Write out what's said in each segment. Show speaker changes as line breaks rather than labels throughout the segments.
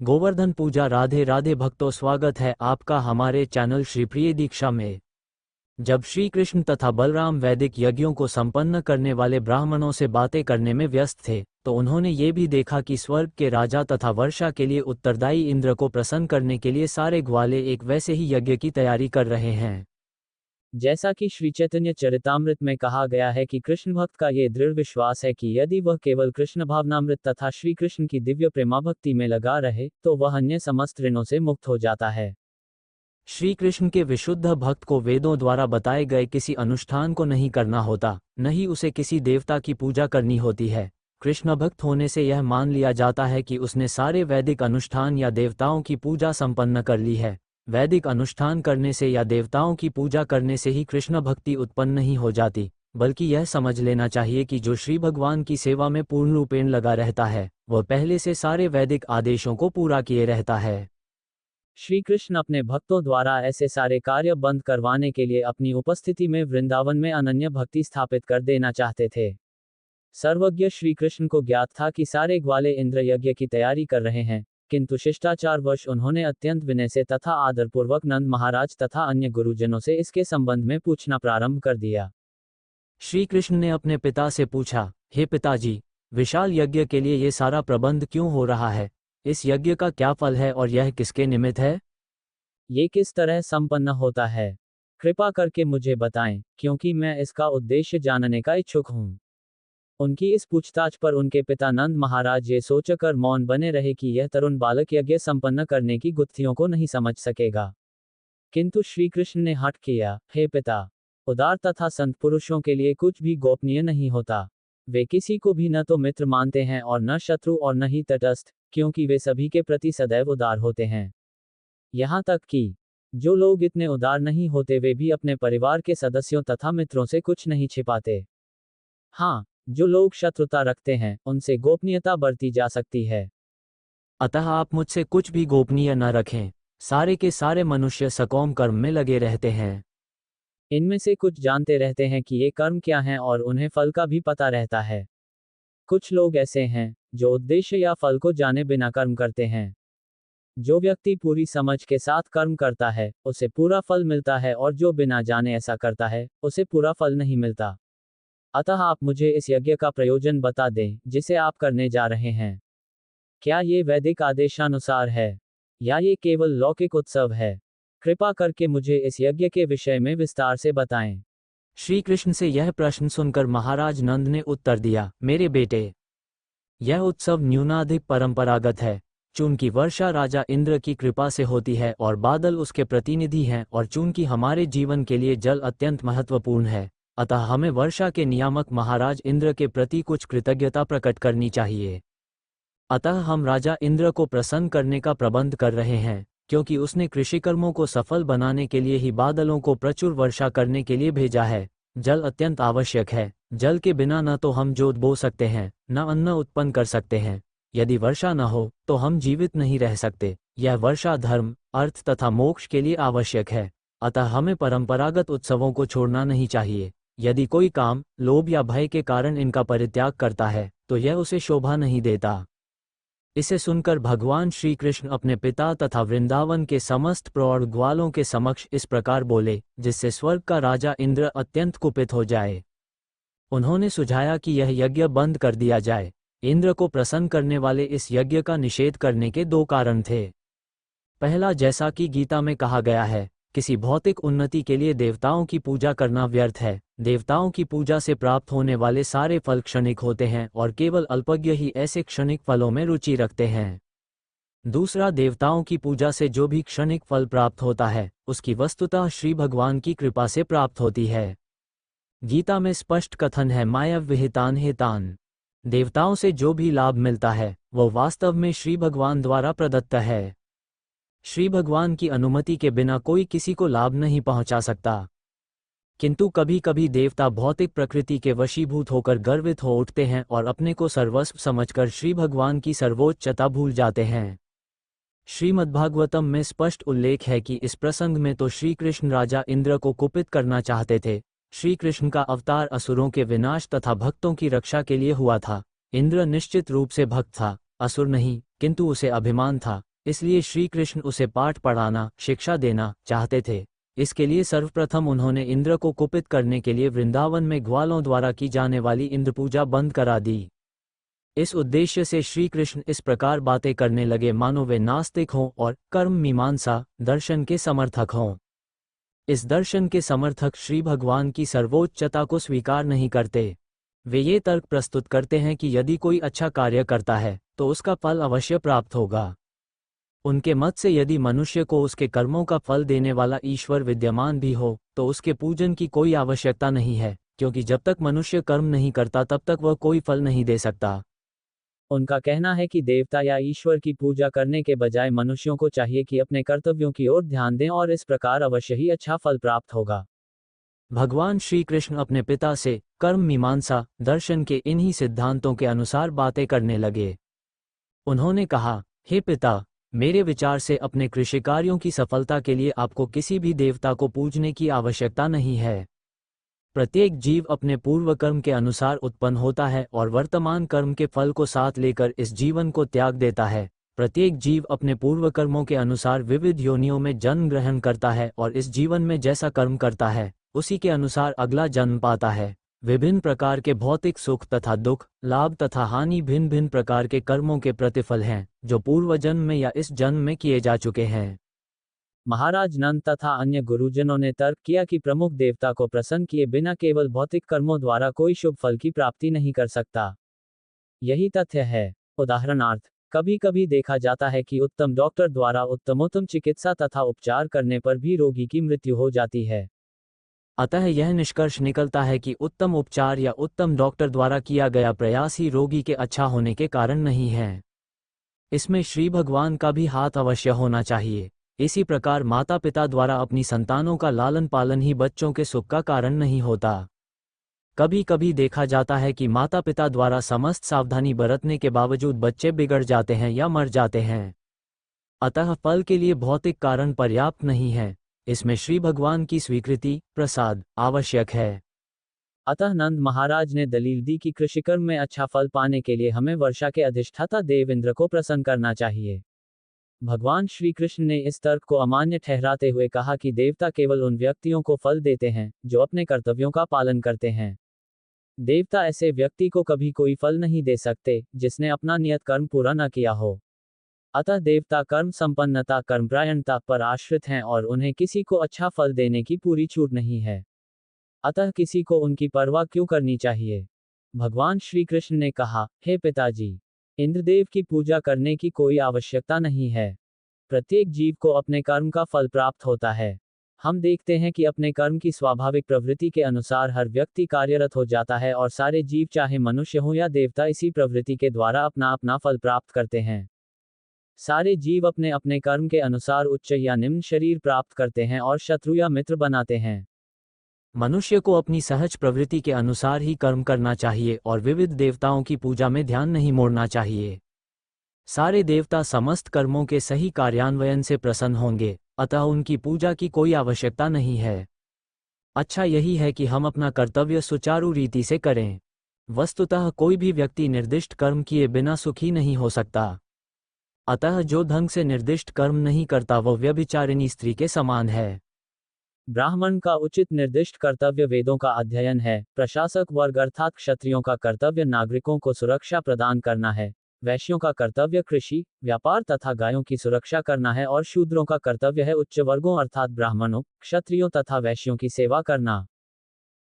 गोवर्धन पूजा। राधे राधे भक्तों, स्वागत है आपका हमारे चैनल श्री प्रिय दीक्षा में। जब श्री कृष्ण तथा बलराम वैदिक यज्ञों को संपन्न करने वाले ब्राह्मणों से बातें करने में व्यस्त थे, तो उन्होंने ये भी देखा कि स्वर्ग के राजा तथा वर्षा के लिए उत्तरदायी इंद्र को प्रसन्न करने के लिए सारे ग्वाले एक वैसे ही यज्ञ की तैयारी कर रहे हैं। जैसा कि श्री चैतन्य चरितामृत में कहा गया है कि कृष्ण भक्त का ये दृढ़ विश्वास है कि यदि वह केवल कृष्ण भावनामृत तथा श्री कृष्ण की दिव्य प्रेमाभक्ति में लगा रहे तो वह अन्य समस्त ऋणों से मुक्त हो जाता है। श्री कृष्ण के विशुद्ध भक्त को वेदों द्वारा बताए गए किसी अनुष्ठान को नहीं करना होता, न ही उसे किसी देवता की पूजा करनी होती है। कृष्ण भक्त होने से यह मान लिया जाता है कि उसने सारे वैदिक अनुष्ठान या देवताओं की पूजा संपन्न कर ली है। वैदिक अनुष्ठान करने से या देवताओं की पूजा करने से ही कृष्ण भक्ति उत्पन्न नहीं हो जाती, बल्कि यह समझ लेना चाहिए कि जो श्री भगवान की सेवा में पूर्ण रूपेण लगा रहता है वह पहले से सारे वैदिक आदेशों को पूरा किए रहता है। श्री कृष्ण अपने भक्तों द्वारा ऐसे सारे कार्य बंद करवाने के लिए अपनी उपस्थिति में वृंदावन में अनन्य भक्ति स्थापित कर देना चाहते थे। सर्वज्ञ श्री कृष्ण को ज्ञात था कि सारे ग्वाले इंद्र यज्ञ की तैयारी कर रहे हैं, किंतु शिष्टाचारवश उन्होंने अत्यंत विनय से तथा आदरपूर्वक नंद महाराज तथा अन्य गुरुजनों से इसके संबंध में पूछना प्रारंभ कर दिया। श्री कृष्ण ने अपने पिता से पूछा, हे पिताजी, विशाल यज्ञ के लिए ये सारा प्रबंध क्यों हो रहा है? इस यज्ञ का क्या फल है और यह किसके निमित्त है? ये किस तरह संपन्न होता है? कृपा करके मुझे बताएं, क्योंकि मैं इसका उद्देश्य जानने का इच्छुक हूँ। उनकी इस पूछताछ पर उनके पिता नंद महाराज ये सोचकर मौन बने रहे कि यह तरुण बालक यज्ञ संपन्न करने की गुत्थियों को नहीं समझ सकेगा। किंतु श्री कृष्ण ने हठ किया, हे पिता, उदार तथा संत पुरुषों के लिए कुछ भी गोपनीय नहीं होता। वे किसी को भी न तो मित्र मानते हैं और न शत्रु और न ही तटस्थ, क्योंकि वे सभी के प्रति सदैव उदार होते हैं। यहाँ तक कि जो लोग इतने उदार नहीं होते वे भी अपने परिवार के सदस्यों तथा मित्रों से कुछ नहीं छिपाते। हाँ, जो लोग शत्रुता रखते हैं उनसे गोपनीयता बरती जा सकती है। अतः आप मुझसे कुछ भी गोपनीय न रखें। सारे के सारे मनुष्य सकौम कर्म में लगे रहते हैं। इनमें से कुछ जानते रहते हैं कि ये कर्म क्या हैं और उन्हें फल का भी पता रहता है। कुछ लोग ऐसे हैं जो उद्देश्य या फल को जाने बिना कर्म करते हैं। जो व्यक्ति पूरी समझ के साथ कर्म करता है उसे पूरा फल मिलता है, और जो बिना जाने ऐसा करता है उसे पूरा फल नहीं मिलता। अतः आप मुझे इस यज्ञ का प्रयोजन बता दें जिसे आप करने जा रहे हैं। क्या ये वैदिक आदेशानुसार है या ये केवल लौकिक उत्सव है? कृपा करके मुझे इस यज्ञ के विषय में विस्तार से बताएं। श्री कृष्ण से यह प्रश्न सुनकर महाराज नंद ने उत्तर दिया, मेरे बेटे, यह उत्सव न्यूनाधिक परंपरागत है। चूंकि वर्षा राजा इंद्र की कृपा से होती है और बादल उसके प्रतिनिधि हैं, और चूंकि हमारे जीवन के लिए जल अत्यंत महत्वपूर्ण है, अतः हमें वर्षा के नियामक महाराज इंद्र के प्रति कुछ कृतज्ञता प्रकट करनी चाहिए। अतः हम राजा इंद्र को प्रसन्न करने का प्रबंध कर रहे हैं, क्योंकि उसने कृषिकर्मों को सफल बनाने के लिए ही बादलों को प्रचुर वर्षा करने के लिए भेजा है। जल अत्यंत आवश्यक है। जल के बिना न तो हम जोत बो सकते हैं, न अन्न उत्पन्न कर सकते हैं। यदि वर्षा न हो तो हम जीवित नहीं रह सकते। यह वर्षा धर्म, अर्थ तथा मोक्ष के लिए आवश्यक है। अतः हमें परंपरागत उत्सवों को छोड़ना नहीं चाहिए। यदि कोई काम, लोभ या भय के कारण इनका परित्याग करता है तो यह उसे शोभा नहीं देता। इसे सुनकर भगवान श्री कृष्ण अपने पिता तथा वृंदावन के समस्त प्रौढ़ ग्वालों के समक्ष इस प्रकार बोले, जिससे स्वर्ग का राजा इंद्र अत्यंत कुपित हो जाए। उन्होंने सुझाया कि यह यज्ञ बंद कर दिया जाए। इंद्र को प्रसन्न करने वाले इस यज्ञ का निषेध करने के दो कारण थे। पहला, जैसा कि गीता में कहा गया है, किसी भौतिक उन्नति के लिए देवताओं की पूजा करना व्यर्थ है। देवताओं की पूजा से प्राप्त होने वाले सारे फल क्षणिक होते हैं और केवल अल्पज्ञ ही ऐसे क्षणिक फलों में रुचि रखते हैं। दूसरा, देवताओं की पूजा से जो भी क्षणिक फल प्राप्त होता है उसकी वस्तुतः श्री भगवान की कृपा से प्राप्त होती है। गीता में स्पष्ट कथन है, माया विहितान हेतान। देवताओं से जो भी लाभ मिलता है वह वास्तव में श्री भगवान द्वारा प्रदत्त है। श्री भगवान की अनुमति के बिना कोई किसी को लाभ नहीं पहुंचा सकता। किंतु कभी कभी देवता भौतिक प्रकृति के वशीभूत होकर गर्वित हो उठते हैं और अपने को सर्वस्व समझकर श्री भगवान की सर्वोच्चता भूल जाते हैं। श्रीमद्भागवतम में स्पष्ट उल्लेख है कि इस प्रसंग में तो श्री कृष्ण राजा इंद्र को कुपित करना चाहते थे। श्री कृष्ण का अवतार असुरों के विनाश तथा भक्तों की रक्षा के लिए हुआ था। इंद्र निश्चित रूप से भक्त था, असुर नहीं, किंतु उसे अभिमान था। इसलिए श्री कृष्ण उसे पाठ पढ़ाना, शिक्षा देना चाहते थे। इसके लिए सर्वप्रथम उन्होंने इंद्र को कुपित करने के लिए वृंदावन में ग्वालों द्वारा की जाने वाली इंद्र पूजा बंद करा दी। इस उद्देश्य से श्री कृष्ण इस प्रकार बातें करने लगे मानो वे नास्तिक हों और कर्म मीमांसा दर्शन के समर्थक हों। इस दर्शन के समर्थक श्री भगवान की सर्वोच्चता को स्वीकार नहीं करते। वे ये तर्क प्रस्तुत करते हैं कि यदि कोई अच्छा कार्य करता है तो उसका फल अवश्य प्राप्त होगा। उनके मत से यदि मनुष्य को उसके कर्मों का फल देने वाला ईश्वर विद्यमान भी हो तो उसके पूजन की कोई आवश्यकता नहीं है, क्योंकि जब तक मनुष्य कर्म नहीं करता तब तक वह कोई फल नहीं दे सकता। उनका कहना है कि देवता या ईश्वर की पूजा करने के बजाय मनुष्यों को चाहिए कि अपने कर्तव्यों की ओर ध्यान दें और इस प्रकार अवश्य ही अच्छा फल प्राप्त होगा। भगवान श्री कृष्ण अपने पिता से कर्म मीमांसा दर्शन के इन्हीं सिद्धांतों के अनुसार बातें करने लगे। उन्होंने कहा, हे पिता, मेरे विचार से अपने कृषि कार्यों की सफलता के लिए आपको किसी भी देवता को पूजने की आवश्यकता नहीं है। प्रत्येक जीव अपने पूर्व कर्म के अनुसार उत्पन्न होता है और वर्तमान कर्म के फल को साथ लेकर इस जीवन को त्याग देता है। प्रत्येक जीव अपने पूर्व कर्मों के अनुसार विविध योनियों में जन्म ग्रहण करता है और इस जीवन में जैसा कर्म करता है उसी के अनुसार अगला जन्म पाता है। विभिन्न प्रकार के भौतिक सुख तथा दुख, लाभ तथा हानि भिन्न भिन्न प्रकार के कर्मों के प्रतिफल हैं जो पूर्व जन्म में या इस जन्म में किए जा चुके हैं। महाराज नंद तथा अन्य गुरुजनों ने तर्क किया कि प्रमुख देवता को प्रसन्न किए बिना केवल भौतिक कर्मों द्वारा कोई शुभ फल की प्राप्ति नहीं कर सकता। यही तथ्य है। उदाहरणार्थ, कभी कभी देखा जाता है कि उत्तम डॉक्टर द्वारा उत्तमोत्तम चिकित्सा तथा उपचार करने पर भी रोगी की मृत्यु हो जाती है। अतः यह निष्कर्ष निकलता है कि उत्तम उपचार या उत्तम डॉक्टर द्वारा किया गया प्रयास ही रोगी के अच्छा होने के कारण नहीं है। इसमें श्री भगवान का भी हाथ अवश्य होना चाहिए। इसी प्रकार माता पिता द्वारा अपनी संतानों का लालन पालन ही बच्चों के सुख का कारण नहीं होता। कभी कभी देखा जाता है कि माता पिता द्वारा समस्त सावधानी बरतने के बावजूद बच्चे बिगड़ जाते हैं या मर जाते हैं। अतः फल के लिए भौतिक कारण पर्याप्त नहीं है, इसमें श्री भगवान की स्वीकृति, प्रसाद आवश्यक है। अतः नंद महाराज ने दलील दी कि कृषिकर्म में अच्छा फल पाने के लिए हमें वर्षा के अधिष्ठाता देव इंद्र को प्रसन्न करना चाहिए। भगवान श्री कृष्ण ने इस तर्क को अमान्य ठहराते हुए कहा कि देवता केवल उन व्यक्तियों को फल देते हैं जो अपने कर्तव्यों का पालन करते हैं। देवता ऐसे व्यक्ति को कभी कोई फल नहीं दे सकते जिसने अपना नियत कर्म पूरा न किया हो। अतः देवता कर्म संपन्नता कर्मपरायणता पर आश्रित हैं और उन्हें किसी को अच्छा फल देने की पूरी छूट नहीं है। अतः किसी को उनकी परवाह क्यों करनी चाहिए। भगवान श्री कृष्ण ने कहा, हे पिताजी, इंद्रदेव की पूजा करने की कोई आवश्यकता नहीं है। प्रत्येक जीव को अपने कर्म का फल प्राप्त होता है। हम देखते हैं कि अपने कर्म की स्वाभाविक प्रवृत्ति के अनुसार हर व्यक्ति कार्यरत हो जाता है और सारे जीव चाहे मनुष्य हो या देवता इसी प्रवृत्ति के द्वारा अपना अपना फल प्राप्त करते हैं। सारे जीव अपने अपने कर्म के अनुसार उच्च या निम्न शरीर प्राप्त करते हैं और शत्रु या मित्र बनाते हैं। मनुष्य को अपनी सहज प्रवृत्ति के अनुसार ही कर्म करना चाहिए और विविध देवताओं की पूजा में ध्यान नहीं मोड़ना चाहिए। सारे देवता समस्त कर्मों के सही कार्यान्वयन से प्रसन्न होंगे, अतः उनकी पूजा की कोई आवश्यकता नहीं है। अच्छा यही है कि हम अपना कर्तव्य सुचारू रीति से करें। वस्तुतः कोई भी व्यक्ति निर्दिष्ट कर्म किए बिना सुखी नहीं हो सकता। अतः जो ढंग से निर्दिष्ट कर्म नहीं करता वह व्यभिचारिणी स्त्री के समान है। ब्राह्मण का उचित निर्दिष्ट कर्तव्य वेदों का अध्ययन है। प्रशासक वर्ग अर्थात क्षत्रियों का कर्तव्य नागरिकों को सुरक्षा प्रदान करना है। वैश्यों का कर्तव्य कृषि, व्यापार तथा गायों की सुरक्षा करना है और शूद्रों का कर्तव्य है उच्च वर्गों अर्थात ब्राह्मणों, क्षत्रियों तथा वैश्यों की सेवा करना।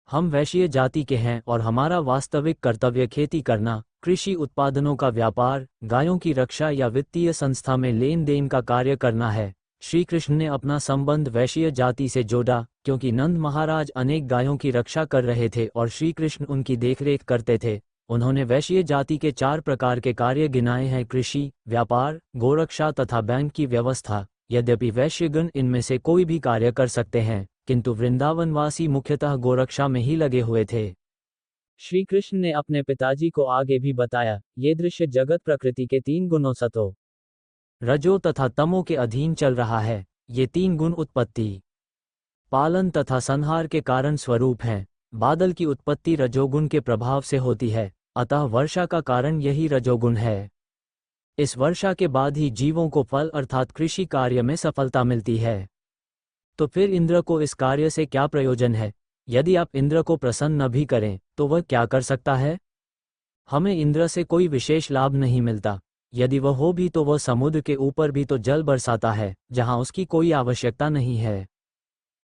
हम वैश्य जाति के हैं और हमारा वास्तविक कर्तव्य खेती करना, कृषि उत्पादनों का व्यापार, गायों की रक्षा या वित्तीय संस्था में लेन देन का कार्य करना है। श्री कृष्ण ने अपना संबंध वैश्य जाति से जोड़ा, क्योंकि नंद महाराज अनेक गायों की रक्षा कर रहे थे और श्री कृष्ण उनकी देखरेख करते थे। उन्होंने वैश्य जाति के 4 प्रकार के कार्य गिनाए हैं: कृषि, व्यापार, गोरक्षा तथा बैंक की व्यवस्था। यद्यपि वैश्यगण इनमें से कोई भी कार्य कर सकते हैं, किंतु वृंदावनवासी मुख्यतः गोरक्षा में ही लगे हुए थे। श्री कृष्ण ने अपने पिताजी को आगे भी बताया, ये दृश्य जगत प्रकृति के 3 गुणों सतो, रजो तथा तमो के अधीन चल रहा है। ये 3 गुण उत्पत्ति, पालन तथा संहार के कारण स्वरूप हैं। बादल की उत्पत्ति रजोगुण के प्रभाव से होती है, अतः वर्षा का कारण यही रजोगुण है। इस वर्षा के बाद ही जीवों को फल अर्थात कृषि कार्य में सफलता मिलती है। तो फिर इंद्र को इस कार्य से क्या प्रयोजन है? यदि आप इंद्र को प्रसन्न न भी करें तो वह क्या कर सकता है? हमें इंद्र से कोई विशेष लाभ नहीं मिलता। यदि वह हो भी तो वह समुद्र के ऊपर भी तो जल बरसाता है जहां उसकी कोई आवश्यकता नहीं है।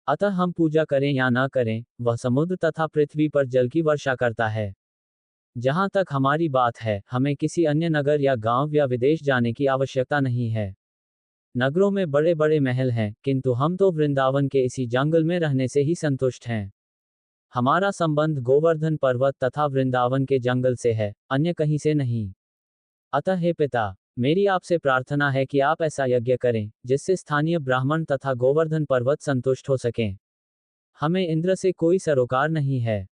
अतः हम पूजा करें या ना करें, वह समुद्र तथा पृथ्वी पर जल की वर्षा करता है। जहां तक हमारी बात है, हमें किसी अन्य नगर या गांव या विदेश जाने की आवश्यकता नहीं है। नगरों में बड़े बड़े महल हैं, किंतु हम तो वृंदावन के इसी जंगल में रहने से ही संतुष्ट हैं। हमारा संबंध गोवर्धन पर्वत तथा वृंदावन के जंगल से है, अन्य कहीं से नहीं। अतः हे पिता, मेरी आपसे प्रार्थना है कि आप ऐसा यज्ञ करें जिससे स्थानीय ब्राह्मण तथा गोवर्धन पर्वत संतुष्ट हो सकें। हमें इंद्र से कोई सरोकार नहीं है।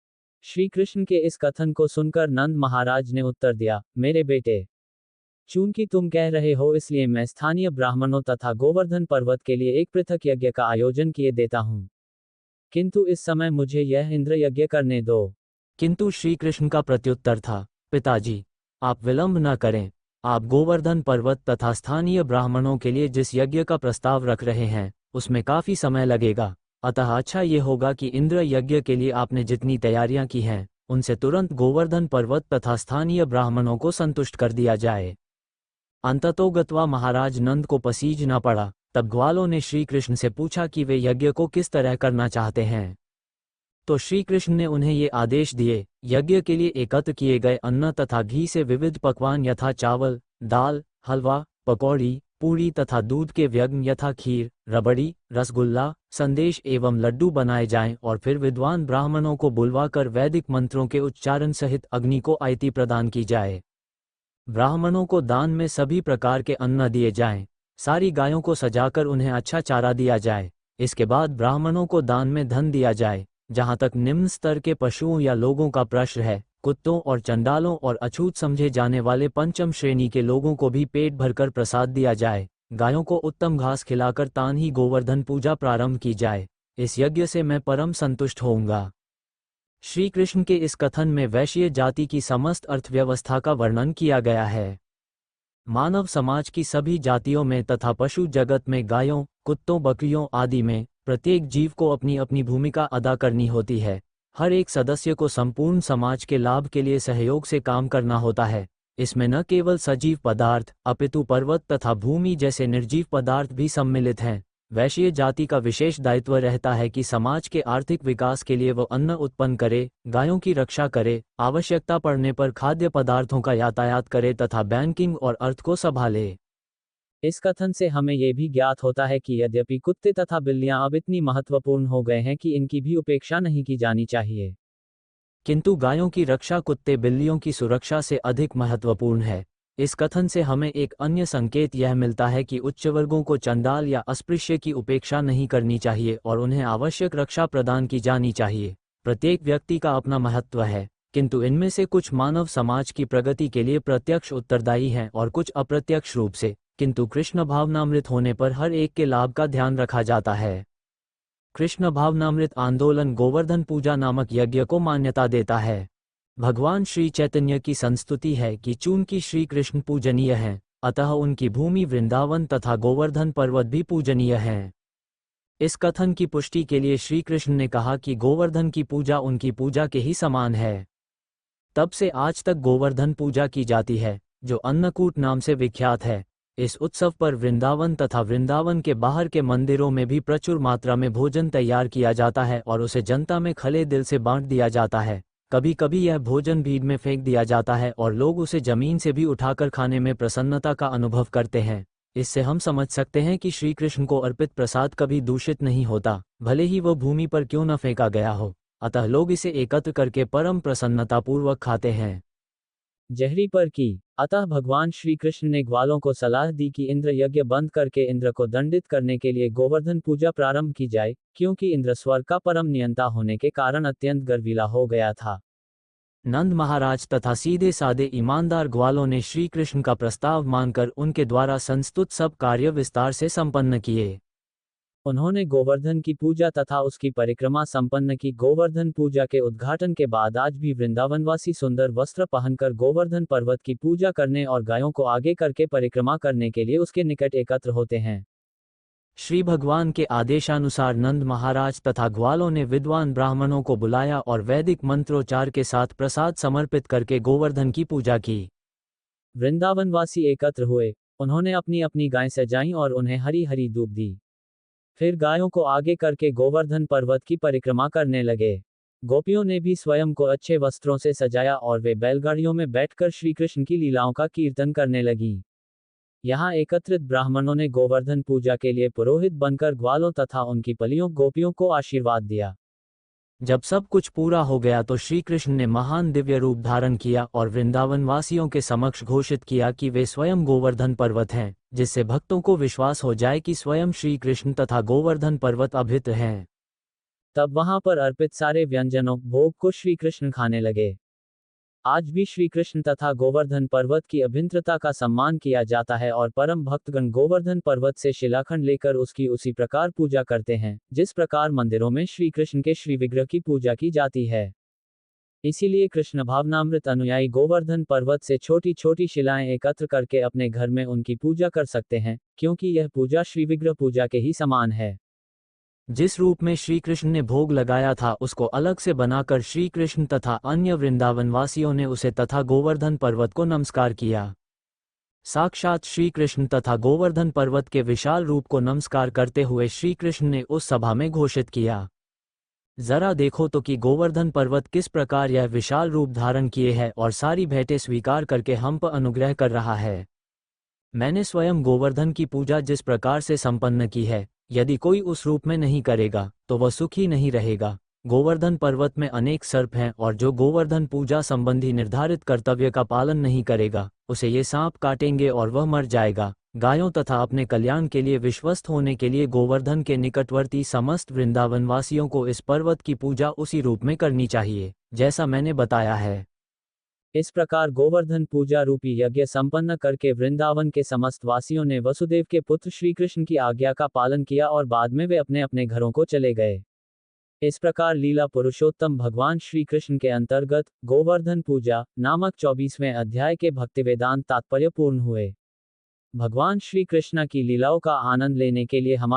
श्री कृष्ण के इस कथन को सुनकर नंद महाराज ने उत्तर दिया, मेरे बेटे, चूंकि तुम कह रहे हो इसलिए मैं स्थानीय ब्राह्मणों तथा गोवर्धन पर्वत के लिए एक पृथक यज्ञ का आयोजन किए देता हूँ। किंतु इस समय मुझे यह इंद्र यज्ञ करने दो। किंतु श्री कृष्ण का प्रत्युत्तर था, पिताजी, आप विलंब न करें। आप गोवर्धन पर्वत तथा स्थानीय ब्राह्मणों के लिए जिस यज्ञ का प्रस्ताव रख रहे हैं उसमें काफी समय लगेगा। अतः अच्छा ये होगा कि इंद्र यज्ञ के लिए आपने जितनी तैयारियां की हैं उनसे तुरंत गोवर्धन पर्वत तथा स्थानीय ब्राह्मणों को संतुष्ट कर दिया जाए। अंततोगत्वा महाराज नंद को पसीज न पड़ा। तब ग्वालों ने श्री कृष्ण से पूछा कि वे यज्ञ को किस तरह करना चाहते हैं। तो श्री कृष्ण ने उन्हें ये आदेश दिए, यज्ञ के लिए एकत्र किए गए अन्न तथा घी से विविध पकवान यथा चावल, दाल, हलवा, पकौड़ी, पूरी तथा दूध के व्यंजन यथा खीर, रबड़ी, रसगुल्ला, संदेश एवं लड्डू बनाए जाएं और फिर विद्वान ब्राह्मणों को बुलवाकर वैदिक मंत्रों के उच्चारण सहित अग्नि को आहुति प्रदान की जाए। ब्राह्मणों को दान में सभी प्रकार के अन्न दिए जाएं। सारी गायों को सजाकर उन्हें अच्छा चारा दिया जाए। इसके बाद ब्राह्मणों को दान में धन दिया जाए। जहां तक निम्न स्तर के पशुओं या लोगों का प्रश्न है, कुत्तों और चंडालों और अछूत समझे जाने वाले पंचम श्रेणी के लोगों को भी पेट भरकर प्रसाद दिया जाए। गायों को उत्तम घास खिलाकर तान ही गोवर्धन पूजा प्रारंभ की जाए। इस यज्ञ से मैं परम संतुष्ट होऊंगा। श्री कृष्ण के इस कथन में वैश्य जाति की समस्त अर्थव्यवस्था का वर्णन किया गया है। मानव समाज की सभी जातियों में तथा पशु जगत में गायों, कुत्तों, बकरियों आदि में प्रत्येक जीव को अपनी अपनी भूमिका अदा करनी होती है। हर एक सदस्य को संपूर्ण समाज के लाभ के लिए सहयोग से काम करना होता है। इसमें न केवल सजीव पदार्थ अपितु पर्वत तथा भूमि जैसे निर्जीव पदार्थ भी सम्मिलित हैं। वैश्य जाति का विशेष दायित्व रहता है कि समाज के आर्थिक विकास के लिए वह अन्न उत्पन्न करे, गायों की रक्षा करे, आवश्यकता पड़ने पर खाद्य पदार्थों का यातायात करे तथा बैंकिंग और अर्थ को संभाले। इस कथन से हमें यह भी ज्ञात होता है कि यद्यपि कुत्ते तथा बिल्लियां अब इतनी महत्वपूर्ण हो गए हैं कि इनकी भी उपेक्षा नहीं की जानी चाहिए, किंतु गायों की रक्षा कुत्ते बिल्लियों की सुरक्षा से अधिक महत्वपूर्ण है। इस कथन से हमें एक अन्य संकेत यह मिलता है कि उच्च वर्गों को चंडाल या अस्पृश्य की उपेक्षा नहीं करनी चाहिए और उन्हें आवश्यक रक्षा प्रदान की जानी चाहिए। प्रत्येक व्यक्ति का अपना महत्व है, किंतु इनमें से कुछ मानव समाज की प्रगति के लिए प्रत्यक्ष उत्तरदायी हैं और कुछ अप्रत्यक्ष रूप से, किंतु कृष्ण भावनामृत होने पर हर एक के लाभ का ध्यान रखा जाता है। कृष्ण भावनामृत आंदोलन गोवर्धन पूजा नामक यज्ञ को मान्यता देता है। भगवान श्री चैतन्य की संस्तुति है कि चूंकि श्री कृष्ण पूजनीय हैं, अतः उनकी भूमि वृंदावन तथा गोवर्धन पर्वत भी पूजनीय हैं। इस कथन की पुष्टि के लिए श्री कृष्ण ने कहा कि गोवर्धन की पूजा उनकी पूजा के ही समान है। तब से आज तक गोवर्धन पूजा की जाती है, जो अन्नकूट नाम से विख्यात है। इस उत्सव पर वृंदावन तथा वृंदावन के बाहर के मंदिरों में भी प्रचुर मात्रा में भोजन तैयार किया जाता है और उसे जनता में खले दिल से बांट दिया जाता है। कभी कभी यह भोजन भीड़ में फेंक दिया जाता है और लोग उसे जमीन से भी उठाकर खाने में प्रसन्नता का अनुभव करते हैं। इससे हम समझ सकते हैं कि श्री कृष्ण को अर्पित प्रसाद कभी दूषित नहीं होता, भले ही वह भूमि पर क्यों न फेंका गया हो। अतः लोग इसे एकत्र करके परम प्रसन्नतापूर्वक खाते हैं। जहरी पर की। अतः भगवान श्री कृष्ण ने ग्वालों को सलाह दी कि इंद्र यज्ञ बंद करके इंद्र को दंडित करने के लिए गोवर्धन पूजा प्रारंभ की जाए, क्योंकि इंद्र स्वर्ग का परम नियंता होने के कारण अत्यंत गर्विला हो गया था। नंद महाराज तथा सीधे साधे ईमानदार ग्वालों ने श्री कृष्ण का प्रस्ताव मानकर उनके द्वारा संस्तुत सब कार्य विस्तार से संपन्न किए। उन्होंने गोवर्धन की पूजा तथा उसकी परिक्रमा संपन्न की। गोवर्धन पूजा के उद्घाटन के बाद आज भी वृंदावनवासी सुंदर वस्त्र पहनकर गोवर्धन पर्वत की पूजा करने और गायों को आगे करके परिक्रमा करने के लिए उसके निकट एकत्र होते हैं। श्री भगवान के आदेशानुसार नंद महाराज तथा ग्वालों ने विद्वान ब्राह्मणों को बुलाया और वैदिक मंत्रोच्चार के साथ प्रसाद समर्पित करके गोवर्धन की पूजा की। वृंदावनवासी एकत्र हुए, उन्होंने अपनी अपनी गायें सजाईं और उन्हें हरी हरी दूब दी। फिर गायों को आगे करके गोवर्धन पर्वत की परिक्रमा करने लगे। गोपियों ने भी स्वयं को अच्छे वस्त्रों से सजाया और वे बैलगाड़ियों में बैठकर श्री कृष्ण की लीलाओं का कीर्तन करने लगीं। यहाँ एकत्रित ब्राह्मणों ने गोवर्धन पूजा के लिए पुरोहित बनकर ग्वालों तथा उनकी पलियों गोपियों को आशीर्वाद दिया। जब सब कुछ पूरा हो गया तो श्री कृष्ण ने महान दिव्य रूप धारण किया और वृंदावन वासियों के समक्ष घोषित किया कि वे स्वयं गोवर्धन पर्वत हैं, जिससे भक्तों को विश्वास हो जाए कि स्वयं श्री कृष्ण तथा गोवर्धन पर्वत अभिन्न हैं। तब वहां पर अर्पित सारे व्यंजनों भोग को श्री कृष्ण खाने लगे। आज भी श्री कृष्ण तथा गोवर्धन पर्वत की अभिन्नता का सम्मान किया जाता है और परम भक्तगण गोवर्धन पर्वत से शिलाखंड लेकर उसकी उसी प्रकार पूजा करते हैं, जिस प्रकार मंदिरों में श्री कृष्ण के श्री विग्रह की पूजा की जाती है। इसीलिए कृष्ण भावनामृत अनुयायी गोवर्धन पर्वत से छोटी छोटी शिलाएं एकत्र करके अपने घर में उनकी पूजा कर सकते हैं, क्योंकि यह पूजा श्री विग्रह पूजा के ही समान है। जिस रूप में श्री कृष्ण ने भोग लगाया था उसको अलग से बनाकर श्री कृष्ण तथा अन्य वृंदावनवासियों ने उसे तथा गोवर्धन पर्वत को नमस्कार किया। साक्षात श्री कृष्ण तथा गोवर्धन पर्वत के विशाल रूप को नमस्कार करते हुए श्री कृष्ण ने उस सभा में घोषित किया, जरा देखो तो कि गोवर्धन पर्वत किस प्रकार यह विशाल रूप धारण किए है और सारी भेंटें स्वीकार करके हम पर अनुग्रह कर रहा है। मैंने स्वयं गोवर्धन की पूजा जिस प्रकार से संपन्न की है, यदि कोई उस रूप में नहीं करेगा तो वह सुखी नहीं रहेगा। गोवर्धन पर्वत में अनेक सर्प हैं और जो गोवर्धन पूजा संबंधी निर्धारित कर्तव्य का पालन नहीं करेगा उसे ये सांप काटेंगे और वह मर जाएगा। गायों तथा अपने कल्याण के लिए विश्वस्त होने के लिए गोवर्धन के निकटवर्ती समस्त वृंदावनवासियों को इस पर्वत की पूजा उसी रूप में करनी चाहिए जैसा मैंने बताया है। इस प्रकार गोवर्धन पूजा रूपी यज्ञ संपन्न करके वृंदावन के समस्त वासियों ने वसुदेव के पुत्र श्री कृष्ण की आज्ञा का पालन किया और बाद में वे अपने अपने घरों को चले गए। इस प्रकार लीला पुरुषोत्तम भगवान श्री कृष्ण के अंतर्गत गोवर्धन पूजा नामक 24वें अध्याय के भक्तिवेदांत तात्पर्य पूर्ण हुए। भगवान श्री कृष्ण की लीलाओं का आनंद लेने के लिए हमारे